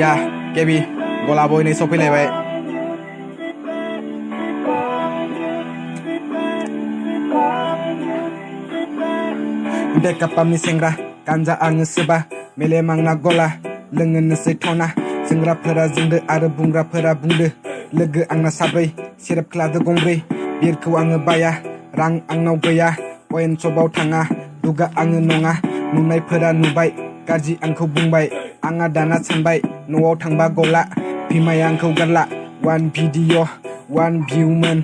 या केबी गला बयनै सफैलायबाय बेकआपनि सेंग्रा गान्जा आङो सोबा मेलेम आंना गला लोङोनोसै थना जोंग्राफोरा जोंदो आरो बुंग्राफोरा बुंदो लोगो आंना साब्रै सेरेब क्लादो गंब्रै बिरखौ आङो बाया रां आंनाव गैया वाइन शपआव थाङा दुगा आङो नङा नुनायफोरा नुबाय गाज्रि आंखौ बुंबाय आंहा दाना सानबाय न'आव थांबा गला बिमाया आंखौ गारला वान भिडिअ वान भिउमोन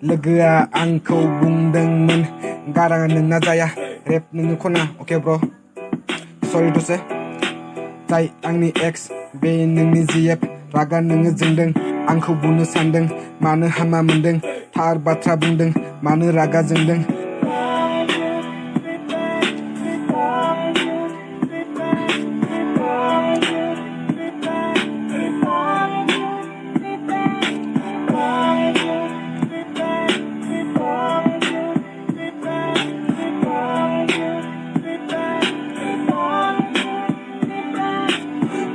लोगोआ आंखौ बुंदोंमोन गाराङा नोंना जाया रेप नोङो खना अके ब्र सरि दसे जाय आंनि एक्स बे नोंनि जिएफ रागा नोङो जोंदों आंखौ बुनो सानदों मानो हामा मोनदों थार बाथ्रा बुंदों मानो रागा जोंदों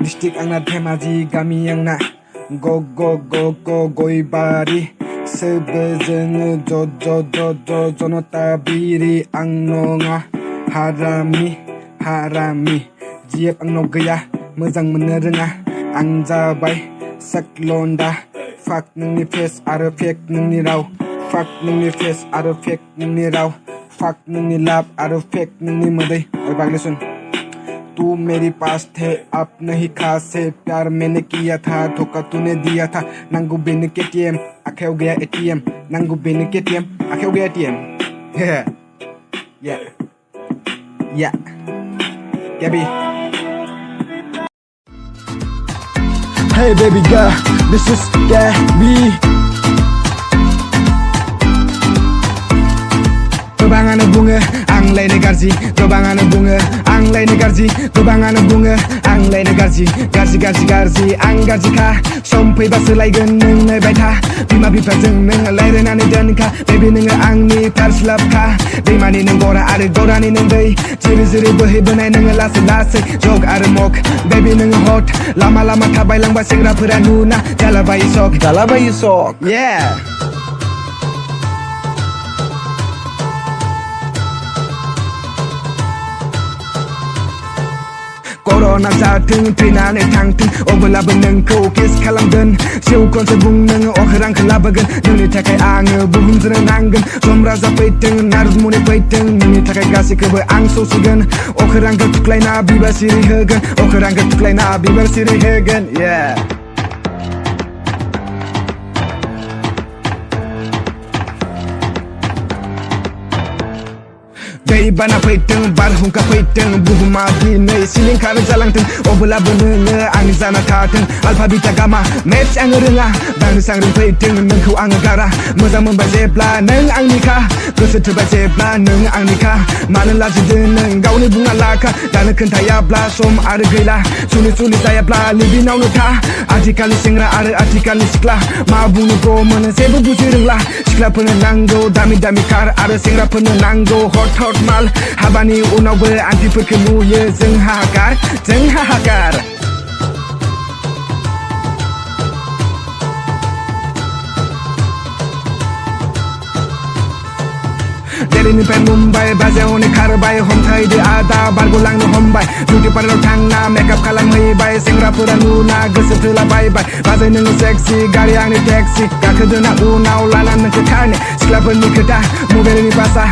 डिस्ट्रिक्ट आंना धेमाजि गामि आंना गयबारि सोबो जोङो ज जनता बिरि आं नङा हारामि जिएफ आंनाव गैया मोजां मोननो रोङा आं जाबाय साकलन्दा फाक नोंनि फेस आरो फेक नोंनि राव फाक नोंनि फेस आरो फेक नोंनि राव फाक नोंनि लाभ आरो फेक नोंनि मोदै बागले सुन तू मेरी पास थे अब नहीं खास है प्यार मैंने किया था धोखा तूने दिया था नंगू बिन KTM आखेव गया ATM नंगू बिन KTM आखेव गया ATM या Gabby Hey baby girl this is Gabby गोबाङानो बुङो आंलायनो गाज्रि गोबाङानो बुङो आंलायनो गाज्रि गोबाङानो बुङो आंलायनो गाज्रि आं गाज्रिखा सम फैबा सोलायगोन नों नायबाय था बिमा बिफाजों नों रायलायनानै दोनखा बेबी नोङो आंनि फार्स्ट लाभखा दैमानि नों गरा आरो गरानि नों दै जिरि बोहैबोनाय नोङो लासै जग आरो मग बेबी नोङो हट लामा थाबायलांबा सेंग्राफोरा नुना जालाबायो सक yeah कर'ना जाथों थैनानै थांथों अब्लाबो नोंखौ किस खालामगोन सेव खनसे बुं नोङो अखोरांखौ लाबोगोन नोंनि थाखाय आङो बुहुमजों नांगोन जमरा जाफैथों नारमुनि फैथों नोंनि थाखाय गासैखौबो आं सौसिगोन अखोरांखौ थुख्लायना बिबार सिरि होगोन अखोरांखौ थुख्लायना बिबार सिरि होगोन yeah दैबाना फैथों बारहुंखा फैथों बुहुमा दिनै सिलिंखार जालांथों अब्लाबो नोङो आंनि जाना थाथों आल्फा बिटा गामा मेथ्स आङो रोङा दांनो सांग्रिं फैथों नोंखौ आङो गारा मोजां मोनबाय जेब्ला नों आंनिखा गोसो थोबाय जेब्ला नों आंनिखा मानो लाजिदों नों गावनि बुंना लाखा दानो खोन्थायाब्ला सम आरो गैला सुलि जायाब्ला लिबिनावनो था आथिखालनि सेंग्रा आरो आथिखालनि सिख्ला मा बुंनो मोनो जेबो बुजि रोंला सिख्लाफोरनो नांगौ दामि कार आरो सेंग्राफोरनो नांगौ हट माल हाबानि उनावबो आन्टिफोरखौ नुयो जों हाहाकार दिल्लीनिफ्राय मुम्बाइ बाजायाव हनै खारबाय हमथायदो आदा बारग'लांनो हमबाय बिउटि पार्लाराव थांना मेकआप खालामहैबाय सेंग्राफोरा नुना गोसो थोलाबायबाय बाजै नोङो सेक्सि गारि आंनि टेक्सि गाखोदोना उनाव लाना नोंखौ खारनो सिख्लाफोरनि खोथा मबाइलनि बासा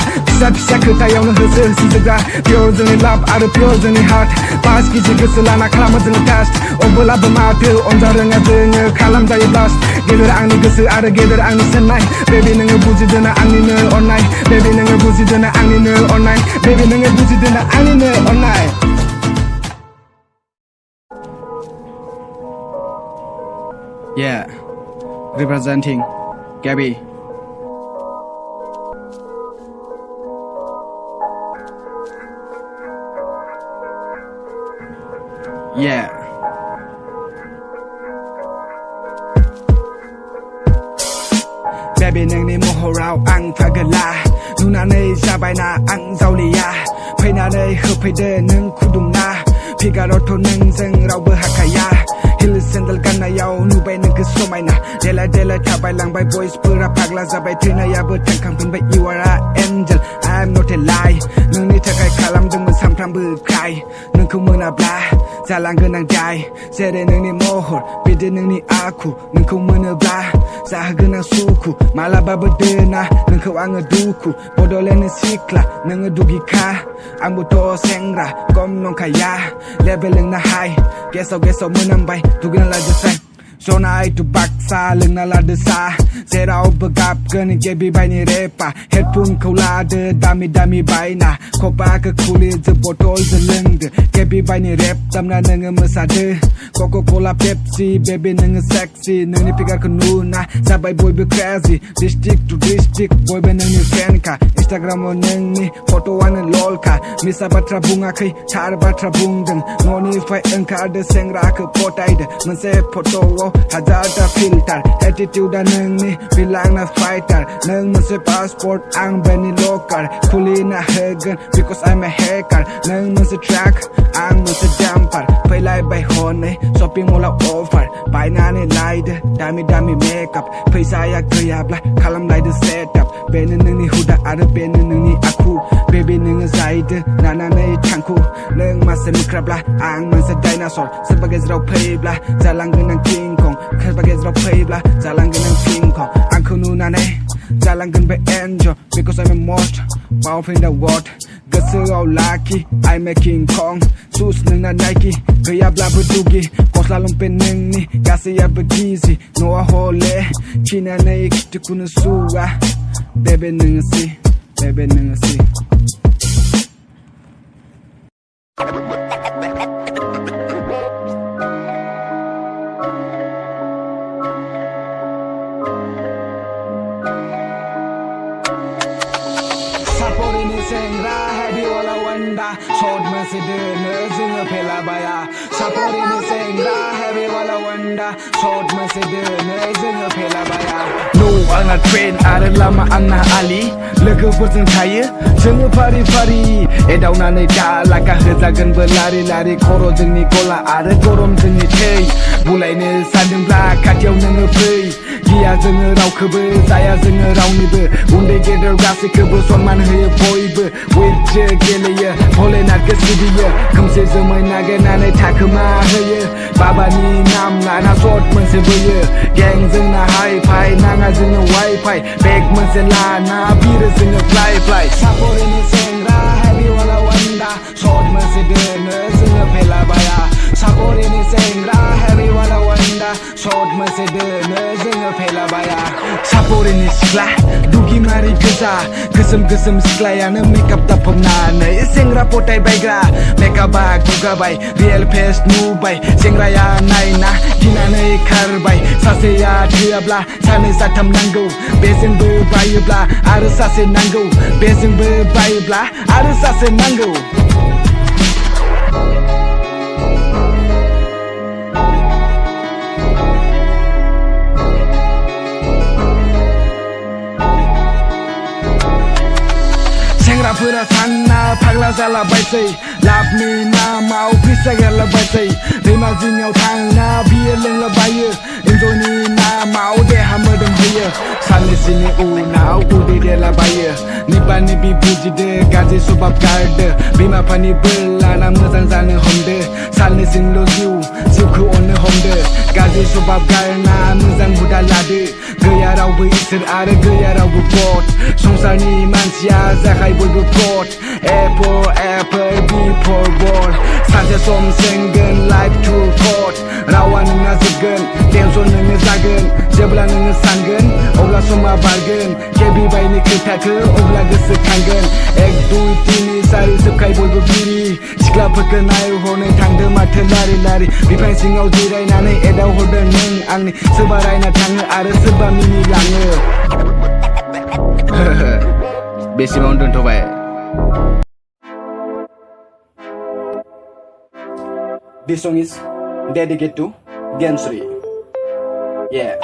फिसा खोथायावनो होसोजोबग्रा पियर जोंनि लाभ आरो पियर जोंनि हार्ट 5 केजि गोसो लाना खालामो जोङो टेस्ट अब्लाबो माथो अनजा रोङा जोङो खालामजायो ब्लास्ट गेदेर आंनि गोसो आरो गेदेर आंनि साननाय बेबी नोङो बुजिदोना आंनिनो अननाय बेबी नोङो बुजिदोना आंनिनो अननाय बेबी नोङो बुजिदोना आंनिनो अननाय yeah representing Gabby yeah baby नोंनि महराव आं फागोला नुनानै जाबायना आं जावलिया फैनानै होफैदो नों खुदुमना फिगारावथ' नोंजों रावबो हाखाया हिल समायना देला देला थाबायलांबाय बयसफोरा फाग्ला जाबाय थैनायाबो थांखांफिनबाय you are an angel I'm not a lie नोंनि थाखाय खालामदोंमोन सानफ्रामबो क्राइ नोंखौ मोनाब्ला जालांगोन आं दाय जेरै नोंनि महर बिदि नोंनि आखु नोंखौ मोनोब्ला जाहोगोन आं सुखु मालाबाबो दोना नोंखौ आङो दुखु बड'लेण्डनि सिख्ला नोङो दुगिखा आंबोथ' सेंग्रा खम नंखाया लेभेल नोंना हाय गेसाव मोनामबाय दुगैना लाजोबसाय जनाय टु बाक्सा लोंना लादो सा जेरावबो गाबगोन गेबिबायनि रेपा हेडफोनखौ लादो दामि दामि बायना खपाखौ खुलिजो बटलजों लोंदो गेबिबायनि रेप दामना नोङो मोसादो क'का क'ला पेप्सि बेबि नोङो सेक्सि नोंनि फिगारखौ नुना जाबाय बयबो क्रेजि डिस्ट्रिक्ट टु डिस्ट्रिक्ट बयबो नोंनि फेनखा इन्स्टाग्रामाव नोंनि फट'आनो ललखा मिसा बाथ्रा बुङाखै थार बाथ्रा बुंदों न'निफ्राय ओंखारदो सेंग्राखौ पटायदो मोनसे फट'आव हाजारथा फिल्टार एटिटिउडा नोंनि बिलांना फाइटार नों मोनसे पासपर्ट आं बेनि लकार खुलिना होगोन बिकज आइम ए हेकार नों मोनसे ट्राक आं मोनसे डाम्पार फैलायबाय हनै शपिं मलाव अफार बायनानै लायदो दामि दामि मेकआप फैसाया गैयाब्ला खालामलायदो सेटआप बेनो नोंनि हुदा आरो बेनो नोंनि आखु बेबि नोङो जायदो नानानै थांखु नों मासे मोख्राब्ला आं मोनसे डाइनासर सोरबा गेजेराव फैब्ला जालांगोन आं किं कं सोरबा गेजेराव फैब्ला जालांगोन आं किं कं आंखौ नुनानै जालांगोन बे एन्जर बिकज आइम ए must powerful in the world गोसोआव लाखि आइम ए किं कं सुस नोंना नाइकि गैयाब्लाबो दुगि गस्ला लंपेन्ट नोंनि गासैयाबो गिजि न'आ हले खिनानै खिथुखौनो सुवा बेबे नोङो सि सापरिनि सेंग्रा हेभि वाला वन्डा शर्ट मोनसे दोनो जोङो फेलाबाया सापरिनि सेंग्रा हेभि वाला वन्डा शर्ट मोनसे दोनो जोङो फेलाबाया आंना ट्रेन आरो लामा आंना आलि लोगोफोरजों थायो जोङो फारि फारि एदावनानै दालागा होजागोनबो लारि लारि खर' जोंनि गला आरो गरम जोंनि थै बुलायनो सानदोंब्ला खाथियाव नोङो फै गिया जोङो रावखौबो जाया जोङो रावनिबो उन्दै गेदेर गासैखौबो सनमान होयो बयबो उइथजों गेलेयो भलेनाथखौ सिबियो खोमसि जोमै नागिरनानै थाखोमा होयो बाबानि नाम लाना शर्ट मोनसे बोयो गें जोंना हाइ फाइ नाङा जोंनो वाइफाइ बेग मोनसे लाना बिरो जोङो फ्लाइ फ्लाइ सापरिनि सेंग्रा हेभि वाला वन्डा शर्ट मोनसे दोनो जोङो फेलाबाया सापरिनि सेंग्रा हेभि वाला वन्डा शर्ट मोनसे दोनो जोङो फेलाबाया सापरिनि सिख्ला दुगिमारि गोजा गोसोम सिख्लायानो मेकआप दाफबनानै सेंग्रा पटायबायग्रा मेकआपा गुगाबाय रियेल फेस नुबाय सेंग्राया नायना गिनानै खारबाय सासेया थोआब्ला सानै साथाम नांगौ बेजोंबो बायोब्ला आरो सासे नांगौ बेजोंबो बायोब्ला आरो सासे नांगौ सेंग्राफोरा सानना फाग्ला जालाबायसै लाभनि नामाव फैसा गारलाबायसै दैमा जिङाव थांना बियो लोंलाबायो इन्जयनि नामाव देहा मोदोम होयो साननैसोनि उनाव उदै देरलाबायो निबा निबि बुजिदो गाज्रि सभाब गारदो बिमा बिफानि बोर लाना मोजां जानो हमदो साननैसोल' जिउखौ अननो हमदो गाज्रि सभाब गारना मोजां हुदा लादो गैया रावबो इसोर आरो गैया रावबो गड संसारनि मानसिया जाखाय बयबो गड A for apple, B for ball सानसे सम सेंगोन लाइफ टु गड रावा नोंना जोबगोन टेनसन नोङो जागोन जेब्ला नोङो सानगोन अब्ला समा बारगोन गेबिबायनि खोथाखौ अब्ला गोसोखांगोन 1 2 3 4 जोबखाय बयबो बिरि सिख्लाफोरखौ नायहरनो थांदों माथो लारि लारि बिफां सिङाव जिरायनानै एदावहरदों नों आंनि सोरबा रायना थाङो आरो सोरबा मिनिलाङो बेसेबां दोनथ'बाय This song is dedicated to Gensri. Yeah.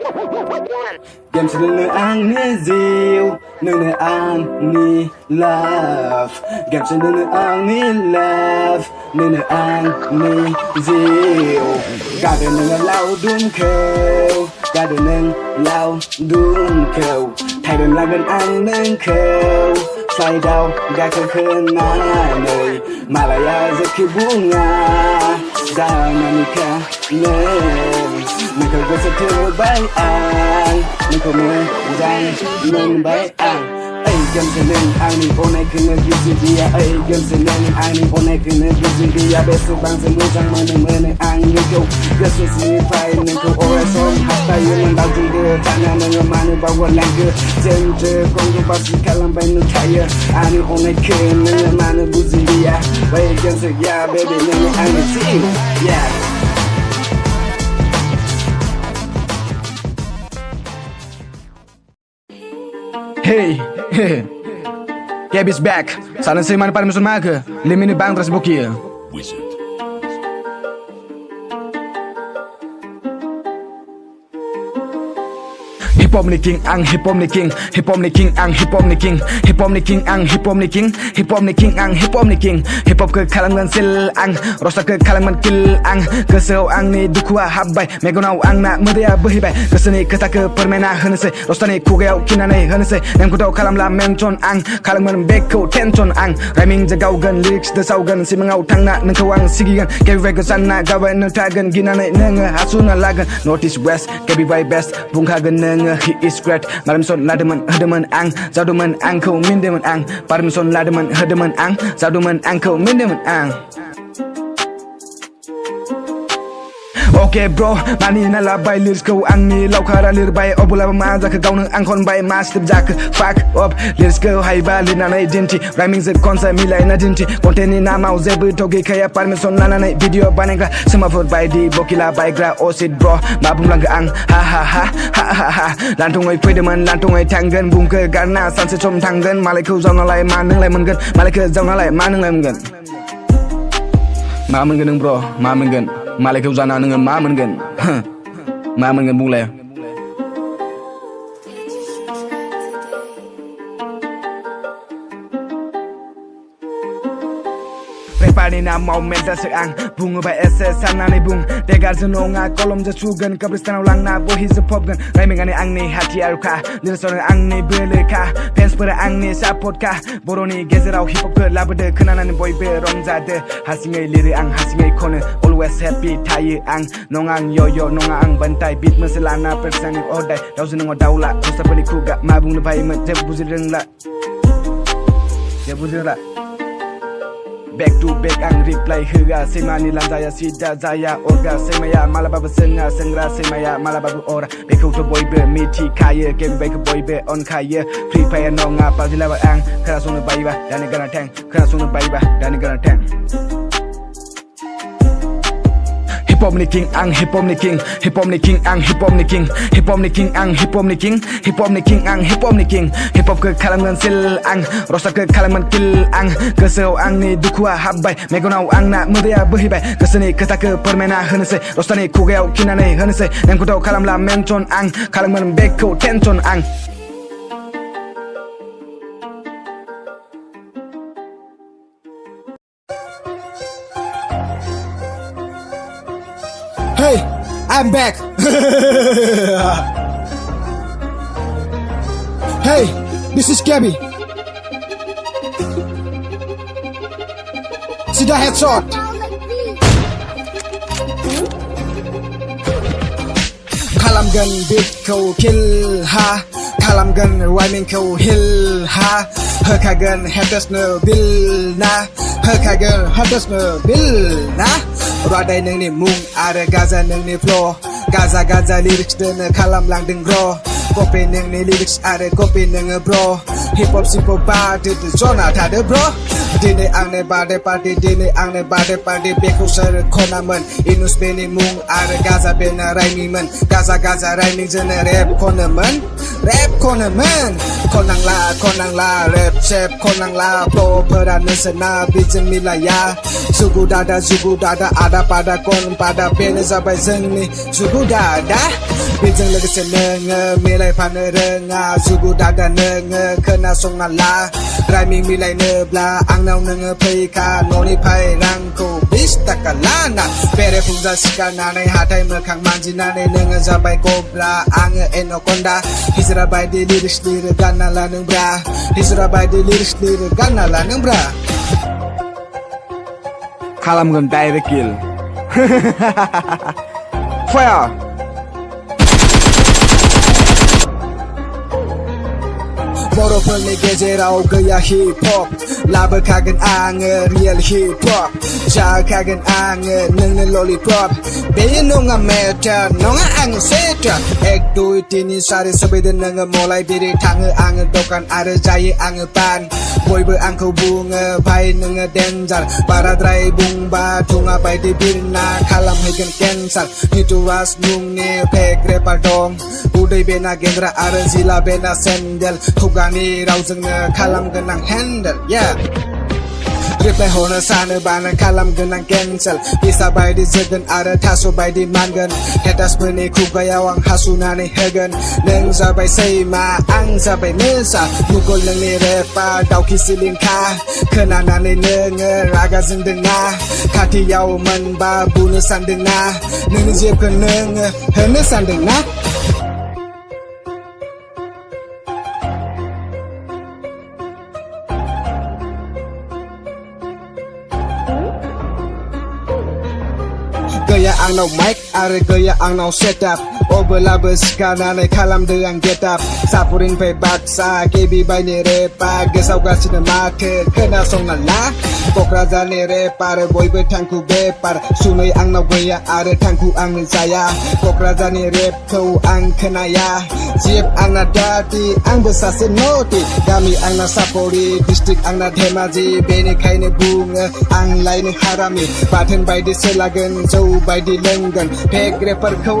Game sini angni ziu, nene angni love. Game sini angni love, nene angni ziu. Gada nene lau dun kau, gada nene lau dun kau. Thay đơn lagan ang neng kau. Sai đau ga kekenanai Malaya zeki bunga Zananika neng Nengkau gosok terbaik ang Nengkau menjang membaik ang Gam seneng ang ni onai kena busy dia Gam seneng ang ni onai kena busy dia Besok bang semujang mana-mana ang nengkau Gesu sinipai nengkau orason Hatta yang mendau juga Tanya dengan mana bawa langga Jenja konggu pasti kalam bayi nutaya Ang ni onai kena mana busy dia Baik gam segia baby nengkau ang ni team Yeah Hey, Gabby's back. Sana saya mana pada musuh maga. Limini bang terus bukia. Wizard. Hip hop ni king ang hip hop ni king hip hop ni king ang hip hop ni king hip hop ni king ang hip hop ni king hip hop ni king ang hip hop ni king hip hop ke kalangan sil ang rosta ke kalangan kill ang kesau ang ni dukua habai megonau ang nak media berhibai keseni kata ke permena hense rosta ni kugau kinane hense nem kudau kalam la mention ang kalangan beko tension ang rhyming jagau gan lyrics de saugan simangau tangna nengkawang sigigan kebi vegan na gawan tagan ginane neng hasuna lagan notice west kebi by best bungkagan neng he is great malam son lademan hedeman ang zaudeman ang kau mindeman ang param son lademan hedeman ang zaudeman ang kau mindeman ang Okay bro, mani na labai lyrics kau ang ni lau kara lir bai obula ma jak gau nang ang kon bai master jak fuck up lyrics kau hai ba lina na identity rhyming z konsa milai na identity content ni na mau zebu toge kaya permission na na video banega sama for bai di bokila bai gra osid bro ma bum lang ang ha ha ha ha ha ha lantung oi freeman lantung oi tanggan bum ke garna sanse chom tanggan malai kau zau na lai ma nang lai mengan malai ke zau na lai ma nang lai mengan ma mengan bro ma mengan Malay kau zana dengan maman kan, maman kan mulai. Prepare na mau mental seang bunga ba SS sana ni bung tegar senonga kolom je sugan kabristan ulang na bo his pop gan rhyming ani ang ni hati aruka lirson ang ni beleka fans per ang ni support ka boroni gezerau hip hop ke labade kenana ni boy be rong jade hasingai liri ang hasingai kone always happy thai ang nongang yo nongang bantai beat meselana persani odai dausen ngo daula kusapani kuga mabung ni bai me je buzireng la je buzireng la Back to back ang reply hega semani lanjaya sida jaya orga semaya malababu senga sengra semaya malababu ora beko to boy be miti kaya game back boy be on kaya free fire no nga pazila ang kerasunu baiba dan negara tank kerasunu baiba dan negara tank Hip hop ni king ang hip hop ni king hip hop ni king ang hip hop ni king hip hop ni king ang hip hop ni king hip hop ni king ang hip hop ni king hip hop ke kalangan sil ang rosta ke kalangan kill ang kesau ang ni dukua habai megonau ang nak media berhibai keseni kata ke permena hense rosta ni kugau kinane hense nem kudau kalam la mention ang kalangan beko tension ang Hey, I'm back. Hey, this is Gabby. Sida headshot. Kalam gun beat kau kill ha. Kalam gun rhyming kau hill ha. Hekagan haters no bill na. Hekagan haters no bill na. Radai neng ni mung ada gaza neng ni flow Gaza lyrics dan kalam lang deng bro copy nोंनि lyrics आरो copy नोङो bro hip hop सिपप बादो जना थादो bro दिनै आंनि birthday party दिनै आंनि बार्डे पार्टी बेखौ सोर खनामोन इनुस बेनि मुं आरो गाजा बेना राइमिंमोन गाजा राइमिंजोंनो रेप खनोमोन खननांला रेप सेप खननांला फ्ल'फोरा नोंसोरना बेजों मिलाया जुगु दादा आदा पादा कन पादा बेनो जाबाय जोंनि जुगु दादा बेजों लोगोसे नोङो मिलायफानो रोङा जुगु दादा नोङो खोनासंना ला राइमिं मिलायनोब्ला आंनाव नोङो फैखा न'निफ्राय रांखौ 20 थाखा लाना बेरेफुंजा सिखारनानै हाथाय मोखां मानजिनानै नोङो जाबाय गब्रा आङो एनाकन्डा हिजरा बायदि लिरिक्स लिरो गानना ला नोंब्रा हिजरा बायदि लिरिक्स लिरो गानना ला नोंब्रा खालामगोन डाइरेक्ट किल फायार बर'फोरनि गेजेराव गैया हिप हप लाबोखागोन आङो रियेल हिप हप जाखागोन आङो नोंनो ललिपप बेयो नङा मेटार नङा आङो सेटार 1 2 3 4 सोबैदो नोङो मलाय बिरि थाङो आङो दखान आरो जायो आङो पान बयबो आंखौ बुङो भाइ नोङो डेन्जार बाराद्राय बुंबा धुङा बायदि बिरना खालामहैगोन केन्सार निटुवास मुंनि फेक रेपार दं उदै बेना गेन्द्रा आरो जिला बेना सेन्डेल खुगानि रावजोंनो खालामगोन आं हेन्डेल रिप्लाय हरनो सानोबा नों खालामगोन आं केन्सेल बिसा बायदि जोगोन आरो थास' बायदि मानगोन हेटार्सफोरनि खुगायाव आं हासुनानै होगोन नों जाबाय सैमा आं जाबाय मोसा मुगल नोंनि रेपा दावखि सिलिंखा खोनानानै नोङो रागा जोंदोंना खाथियाव मोनबा बुनो सानदोंना नोंनि जेबखौ नोङो होनो सानदोंना गैया आंनाव माइक आरो गैया आंनाव सेटआप अब्लाबो सिखारनानै खालामदो आं गेटआप सापुरिनिफ्राय बाक्सा केबि बायनि रेपा गोसावगासिनो माथो खोनासंना ला क'क्राझारनि रेपार बयबो थांखु बेपार सुनै आंनाव गैया आरो थांखु आंनो जाया क'क्राझारनि रेपखौ आं खोनाया जिप आंना दार्टि आंबो सासे नटि गामि आंना सापरि डिस्ट्रिक्ट आंना धेमाजि बेनिखायनो बुङो आं लायनो हारामि बाथोन बायदि सोलागोन जौ बायदि लोंगोन फेक रेपारखौ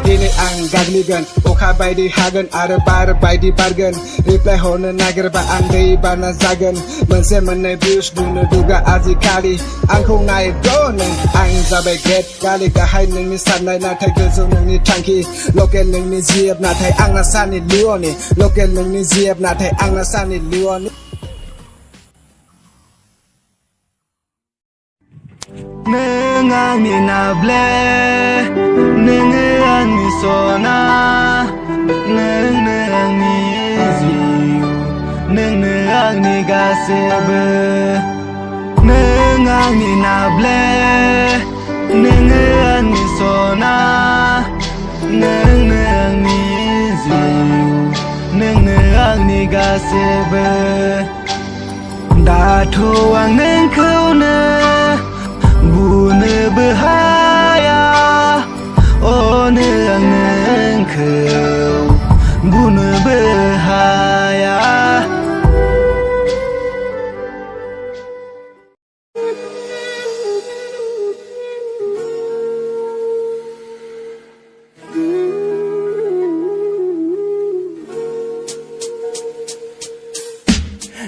दिनै आं गाग्लिगोन अखा बायदि हागोन आरो बार बायदि बारगोन रिप्लाय हरनो नागिरबा आं दै बाना जागोन मोनसे मोननै भिउस नुनो दुगा आजिखालि आंखौ नायद' नों आं जाबाय गेट गालि गाहाय नोंनि साननाय नाथाय गोजौ नोंनि थांखि लकेल नोंनि जिएब नाथाय आंना सानि लिअ'नि लकेल नोंनि जिएब नाथाय आंना सानि लिअ'नि नों आंनि नाब्ले नोङो आंनि सना नोंनो आंनि जिउ नोंनो आंनि गासैबो नों आंनि नाब्ले नोङो आंनि सना नोंनो आंनि जिउ नोंनो आंनि गासैबो दाथ' आं नोंखौनो बुनोबो हाया अनो आं नोंखौ बुनोबो हाया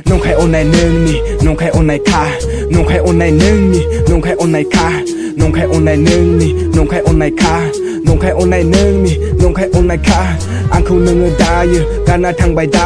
नंखाय अननाय नोंनि नंखाय अननायखा नंखाय अननाय नोंनि नंखाय अननायखा नंखाय अननाय नोंनि नंखाय अननायखा नंखाय अननाय नोंनि नंखाय अननायखा आंखौ नोङो दायो गारना थांबाय दा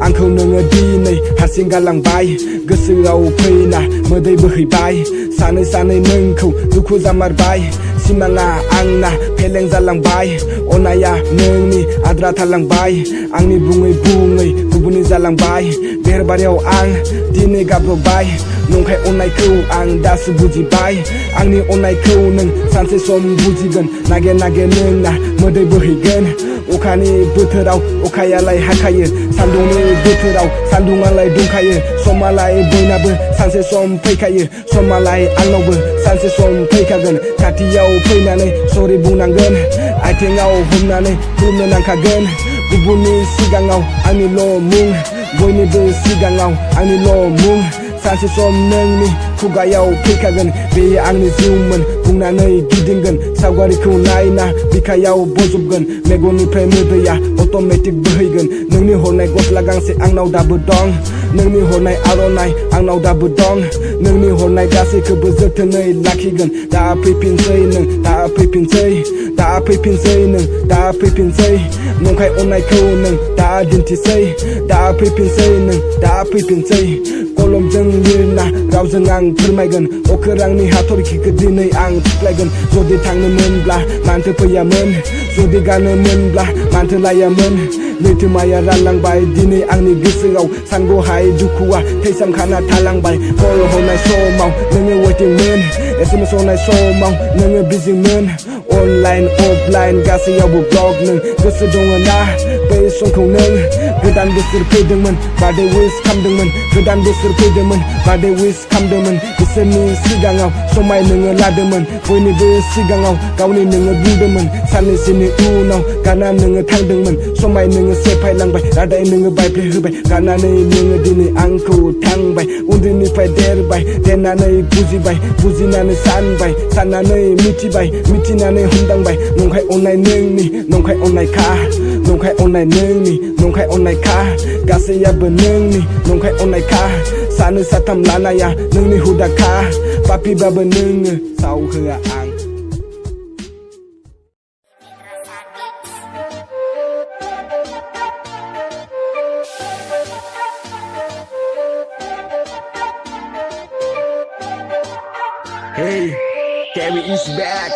आंखौ नोङो दिनै हारसिं गालांबाय गोसोआव फैना मोदै बोहैबाय सानै सानै नोंखौ दुखु जामारबाय सिमाङा आंना फेलें जालांबाय अननाया नोंनि आद्रा थालांबाय आंनि बुङै बुङै गुबुननि जालांबाय बेरबारियाव आं दिनै गाब्रबाय नंखाय अननायखौ आं दासो बुजिबाय आंनि अननायखौ नों सानसे सम बुजिगोन नागे नागे नोंना मोदै बोहैगोन फैखागोन अखानि बोथोराव अखायालाय हाखायो सान्दुंनि बोथोराव सान्दुङालाय दुंखायो समालाय बयनाबो सानसे सम फैखायो समालाय आंनावबो सानसे सम फैखागोन खाथियाव फैनानै सरि बुंनांगोन आथिङाव हमनानै खुलुमनो नांखागोन गुबुननि सिगाङाव आंनिल' मुं बयनिबो सिगाङाव आंनिल' मुं सानसे सम नोंनि खुगायाव फैखागोन बेयो आंनि जिउमोन बुंनानै गिदिंगोन सावगारिखौ नायना बिखायाव बजबगोन मेगननिफ्राय मोदैया अट'मेटिक बोहैगोन नोंनि हरनाय गस्ला गांसे आंनाव दाबो दं नोंनि हरनाय आर'नाइ आंनाव दाबो दं नोंनि हरनाय गासैखौबो जोथोनै लाखिगोन दा फैफिनसै नों दा फैफिनसै दा फैफिनसै नों दा फैफिनसै नंखाय अननायखौ नों दा दिन्थिसै दा फैफिनसै नों दा फैफिनसै कलमजों लिरना रावजों आं फोरमायगोन अखोरांनि हाथरखिखौ दिनै आं थुख्लायगोन जुदि थांनोमोनब्ला मानोथो फैयामोन जुदि गानोमोनब्ला मानोथो लायामोन लैथोमाया रानलांबाय दिनै आंनि गोसोआव सानगहाय दुखुआ थैसामखाना थालांबाय कल हरनाय समाव नोङो वेटिंमोन एसएमएस हरनाय समाव नोङो बिजिमोन अनलाइन अफलाइन गासैयावबो ब्लग नों गोसो दङ ना बै समखौ नों गोदान बोसोर फैदोंमोन बार्थडे विश खालामदोंमोन गोदान बोसोर फैदोंमोन बार्थडे विश खालामदोंमोन बिसोरनि सिगाङाव समाय नोङो लादोंमोन बयनिबो सिगाङाव गावनि नोङो बुंदोंमोन साननैसोनि उनाव गारना नोङो थांदोंमोन समाय नोङो सेफायलांबाय रादाय नोङो बायफ्ले होबाय गारनानै नोङो दिनै आंखौ थांबाय उन्दैनिफ्राय देरबाय देरनानै बुजिबाय बुजिनानै सानबाय साननानै मिथिबाय मिथिनानै हमदांबाय नंखाय अननाय नोंनि नंखाय अननायखा नंखाय अननाय नोंनि नंखाय अननायखा गासैयाबो नोंनि नंखाय अननायखा सानै साथाम लानाया नोंनि हुदाखा पापिबाबो नोङो साव होआ आं Hey, Gary is back.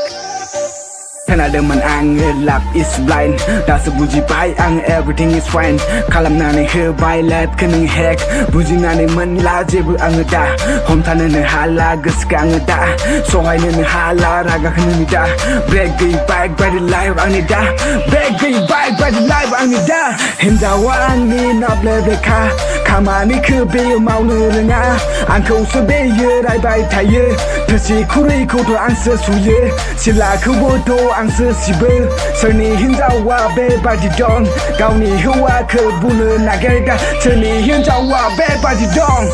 खोनादोंमोन आङो love is blind दासो बुजिबाय आं everything is fine खालामनानै होबाय लाइफखौ नों हेक बुजिनानै मोनला जेबो आङो दा हमथानोनो हाला गोसोखौ आङो दा सहायनोनो हाला रागाखौनो दा ब्रेक गैयै बाइक बायदि लाइफ आंनि दा ब्रेक गैयै बाइक बायदि लाइफ आंनि दा हिन्जावा आंनि नाब्ले बेखा खामानिखौ बेयो मावनो रोङा आंखौसो बेयो रायबाय थायो थोरसि खुरैखौथ' आंसो सुयो सिलाखौबोथ' आंसो सिबो सोरनि हिन्जावा बेबादि दं गावनि हौवाखौ बुनो नागिरग्रा सोरनि हिन्जावा बेबादि दं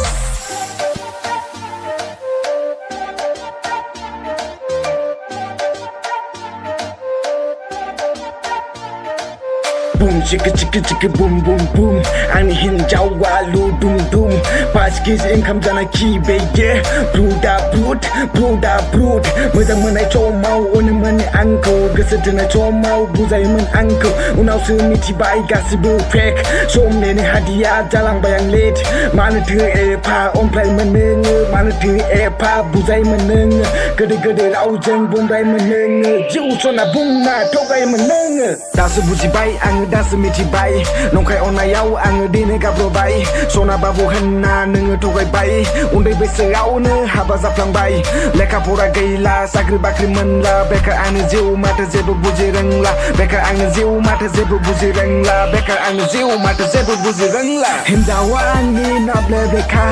Boom chicka chicka chicka boom boom boom आंनि हिन्जावा लुदुम दुम पास केजि ओंखाम जानाय खिबेये ब्रुदा ब्रुद ब्रुदा ब्रुद मोजां मोननाय समाव अनोमोन आंखौ गोसो थोनाय समाव बुजायोमोन आंखौ उनावसो मिथिबाय गासिबो फेक समनिनो हादिया जालांबाय आं लेट मानोथो एफा अनफ्लायमोन नोङो मानोथो एफा बुजायोमोन नोङो गोदै गोदै रावजों बुंबायमोन नोङो जिउ सना बुंना थगायोमोन नोङो दासो बुजिबाय आङो दासो मिथिबाय नंखाय अननायाव आङो दिनै गाब्रबाय सना बाबु होनना नोङो थगायबाय उन्दै बैसोआवनो हाबा जाफ्लांबाय लेखा फरा गैला साख्रि बाख्रि मोनला बेकार आंनि जिउ माथो जेबो बुजि रोंला बेकार आंनि जिउ माथो जेबो बुजि रोंला बेकार आंनि जिउ माथो जेबो बुजि रोंला हिन्जावा आंनि नाब्ले बेखा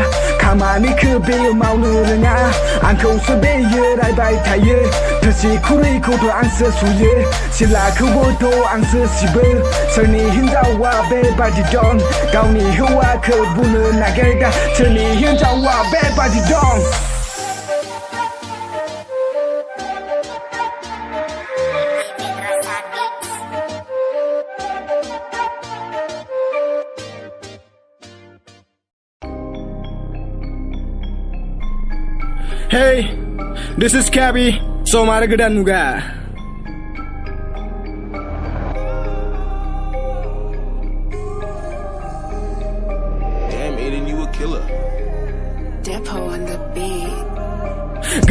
खामानिखौ बेयो मावनो रोङा आंखौसो बेयो रायबाय थायो थोरसि खुरैखौथ' आंसो सुयो सिलाखौबोथ' आंसो सिबो सोरनि हिन्जावा बेबादि दं गावनि हौवाखौ बुनो नागिरग्रा सोरनि हिन्जावा बेबादि दं Hey, this is Cabby. Som ada gedan muga. Damn, Aiden, you a killer. Depo on the beat.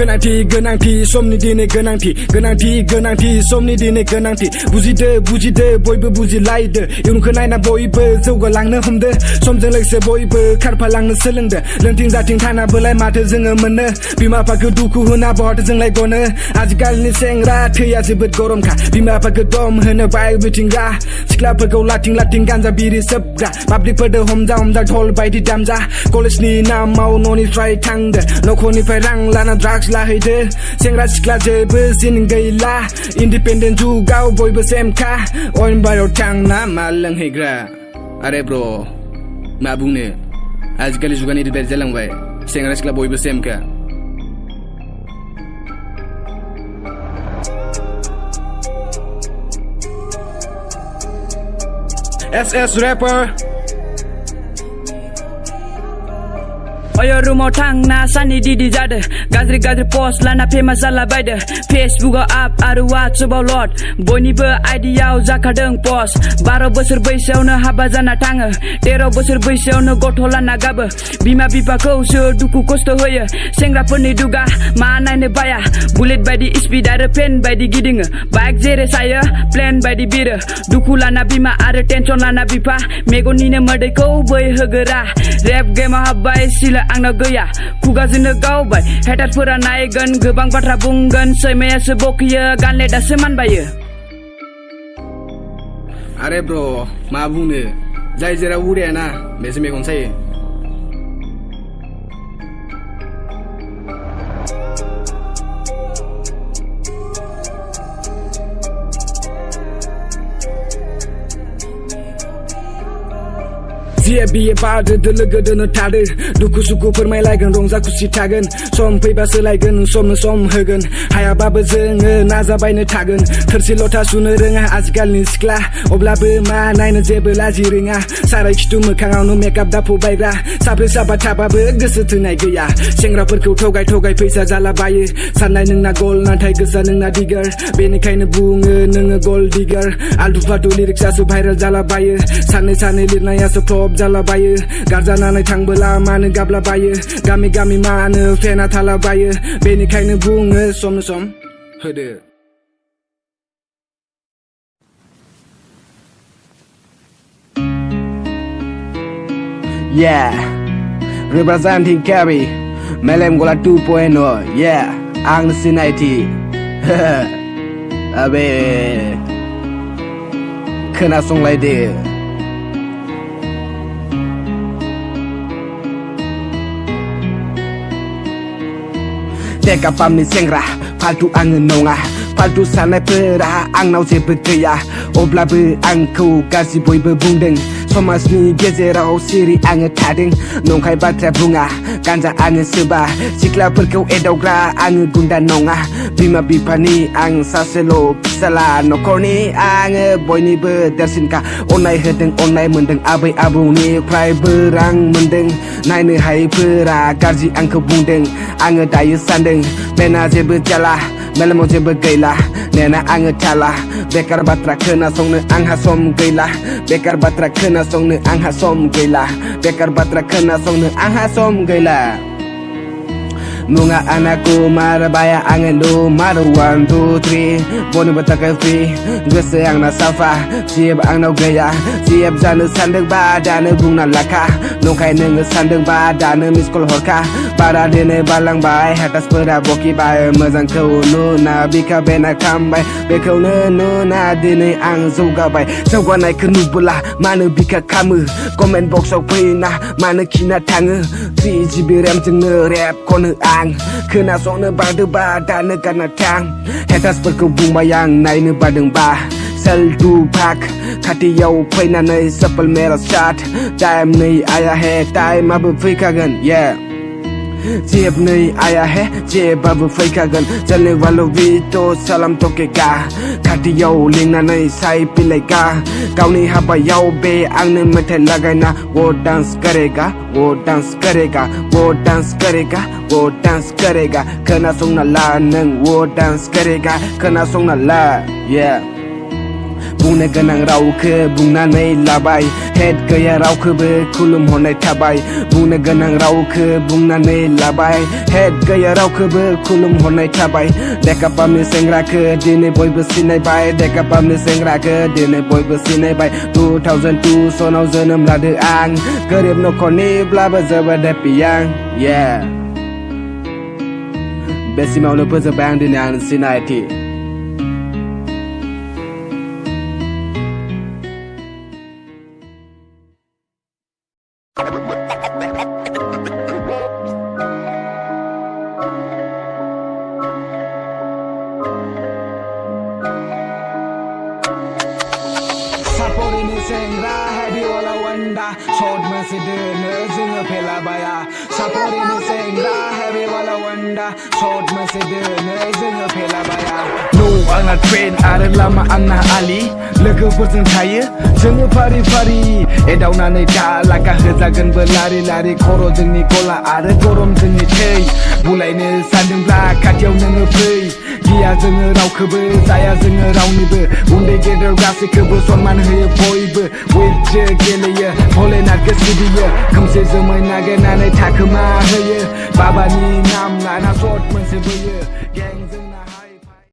गोनांथि समनि दिनै गोनांथि समनि दिनै गोनांथि बुजिदो बयबो बुजिलायदो इयुनखौ नायना बयबो जौगालांनो हमदो समजों लोगोसे बयबो खारफालांनो सोलोंदो लोंथिं जाथिं थानाबोलाय माथो जोङो मोनो बिमा बिफाखौ दुखु होना बहाथो जोंलाय गनो आजिखालिनि सेंग्रा थैया जोबोद गरमखा बिमा बिफाखौ दम होनो बाय बिथिंगा सिख्लाफोरखौ लाथिं गान्जा बिरि सोबग्रा पाब्लिकफोरदो हमजा ढल बायदि दामजा कलेजनि नामाव न'निफ्राय थांदो न'खरनिफ्राय रां लाना ड्राग्स लाहैदो सेंग्रा सिख्ला जेबो जिन गैला इन्डिपेन्डेन्ट जुगाव बयबो सेमखा अयनबारियाव थांना मा लोंहैग्रा आरे ब्र मा बुंनो आजिखालि जुगानि रिपेयार जालांबाय सेंग्रा सिख्ला बयबो सेमखा SS rapper Oyo rumaव थांना सानि दिदि जादो गाज्रि पोस्ट लाना फेमास जाला बायदो फेसबुकआव आप आरो वाट्सएपआव लड बयनिबो आइडियाव जाखादों पोस्ट 12 बोसोर बैसोआवनो हाबा जाना थाङो 13 बोसोर बैसोआवनो गथ' लाना गाबो बिमा बिफाखौसो दुखु खस्थ' होयो सेंग्राफोरनि दुगा मा नायनो बाया बुलेट बायदि स्पिड आरो पेन बायदि गिदिङो बाइक जेरै सायो प्लेन बायदि बिरो दुखु लाना बिमा आरो टेनसन लाना बिफा मेगननिनो मोदैखौ बोहैहोगोरा रेप गेमाव हाबबाय सिला आंनाव गैया खुगाजोंनो गावबाय हेटारफोरा नायगोन गोबां बाथ्रा बुंगोन सैमायासो बखियो गानलेटासो मानबायो आरे ब्र मा बुंनो जाय जेराव उरायाना बेसो मेगन सायो बिए बादो लोगो दोनो थादो दुखु सुखु फोरमायलायगोन रंजा खुसि थागोन सम फैबा सोलायगोन समनो सम होगोन हायाबाबो जोङो नाजाबायनो थागोन थोरसि लथा सुनो रोङा आजिखालिनि सिख्ला अब्लाबो मा नायनो जेबो लाजि रोङा साराय खिथु मोखाङावनो मेकआप दाफु बायग्रा साब्रै साबा थाबाबो गोसो थोनाय गैया सेंग्राफोरखौ थगाय फैसा जालाबायो साननाय नोंना गल नाथाय गोसोआ नोंना दिगार बेनिखायनो बुङो नोङो गल दिगार आल्टु फाल्टु लिरिक्सआसो भाइरेल जालाबायो सानै लिरनायासो फ्लप जालाबायो गारजानानै थांबोला मानो गाबलाबायो गामि मानो फेना थालाबायो बेनिखायनो बुङो समनो सम होदो Yeah, representing Carry, Melem Gola 2.0. Yeah, ang sinaiti. Abe, kena song lai de. Teka pamni sengra, paltu angin nonga. Paltu साननायफोरा आंनाव जेबो गैया अब्लाबो आंखौ गाज्रि बयबो बुंदों समाजनि गेजेराव सिरि आङो थादों नंखाय बाथ्रा बुङा गान्जा आङो सोबा सिख्लाफोरखौ एदावग्रा आङो गुन्दा नङा बिमा बिफानि आं सासेल' फिसाला न'खरनि आङो बयनिबो देरसिनखा अननाय होदों अननाय मोनदों आबै आबौनिफ्रायबो रां मोनदों नायनो हायैफोरा गाज्रि आंखौ बुंदों आङो दायो सानदों बेना जेबो जाला मेलेमाव जेबो गैला नेना आङो थाला बेकार बाथ्रा खोनासंनो आंहा सम गैला बेकार बाथ्रा खोनासंनो आंहा सम गैला बेकार बाथ्रा खोनासंनो आंहा सम गैला मुङा आंना कुमार बाया आङो नुमार 1 2 3 बयनिबो थाखाय फ्रि गोसो आंना साफा जेब आंनाव गैया जेब जानो सानदोंबा दानो बुंना लाखा नंखाय नोङो सानदोंबा दानो मिसकल हरखा बारा दिनै बारलांबाय हेटार्सफोरा बकिबाय मोजांखौ नुना बिखा बेना खामबाय बेखौनो नुना दिनै आं जौगाबाय जौगानायखौ नुबोला मानो बिखा खामो कमेन्ट बक्सआव फैना मानो खिना थाङो 3GB रेमजोंनो रेप खनो आं खोनासंनो बादोबा दानो गारना थां हेटार्सफोरखौ बुंबाय आं नायनो बादोंबा सेल टु पाक खाथियाव फैनानै सफल मेरा स्टार्ट टाइम नै आया हे टाइमाबो फैखागोन जेब नै आया हे जेबाबो फैखागोन चलने वालों भी तो सलाम टकेगा खाथियाव लिंनानै साइ बिलाइगा गावनि हाबायाव बे आंनो मेथाइ लागायना वो डांस करेगा वो डांस करेगा वो डांस करेगा वो डांस करेगा खोनासंना ला नों वो डांस करेगा खोनासंना ला बुंनो गोनां रावखौ बुंनानै लाबाय हेड गैया रावखौबो खुलुमहरनाय थाबाय बुंनो गोनां रावखौ बुंनानै लाबाय हेड गैया रावखौबो खुलुमहरनाय थाबाय देखापामनि सेंग्राखौ दिनै बयबो सिनायबाय देखापामनि सेंग्राखौ दिनै बयबो सिनायबाय 2002 सनाव जोनोम लादो आं गोरिब नखरनिब्लाबो जोबोद हेपि आं बेसिमावनो फोजोबबाय आं दिनै आंनि सिनायथि सापरिनि सेंग्रा हेभि वाला वन्डा शर्ट मोनसे दोनो जोङो फेलाबाया सापरिनि सेंग्रा हेभि वाला वन्डा शर्ट मोनसे दोनो जोङो फेलाबाया आंना ट्रेन आरो लामा आंना आलि लोगोफोरजों थायो जोङो फारि फारि एदावनानै दा लागा होजागोनबो लारि लारि खर' जोंनि गला आरो गरम जोंनि थै बुलायनो सानदोंब्ला खाथियाव नोङो फै गिया जोङो रावखौबो जाया जोङो रावनिबो उन्दै गेदेर गासैखौबो सनमान होयो बयबो उइथजों गेलेयो भलेनाथखौ सिबियो खोमसि जोमै नागिरनानै थाखोमा होयो बाबानि नाम लाना शर्ट मोनसे बोयो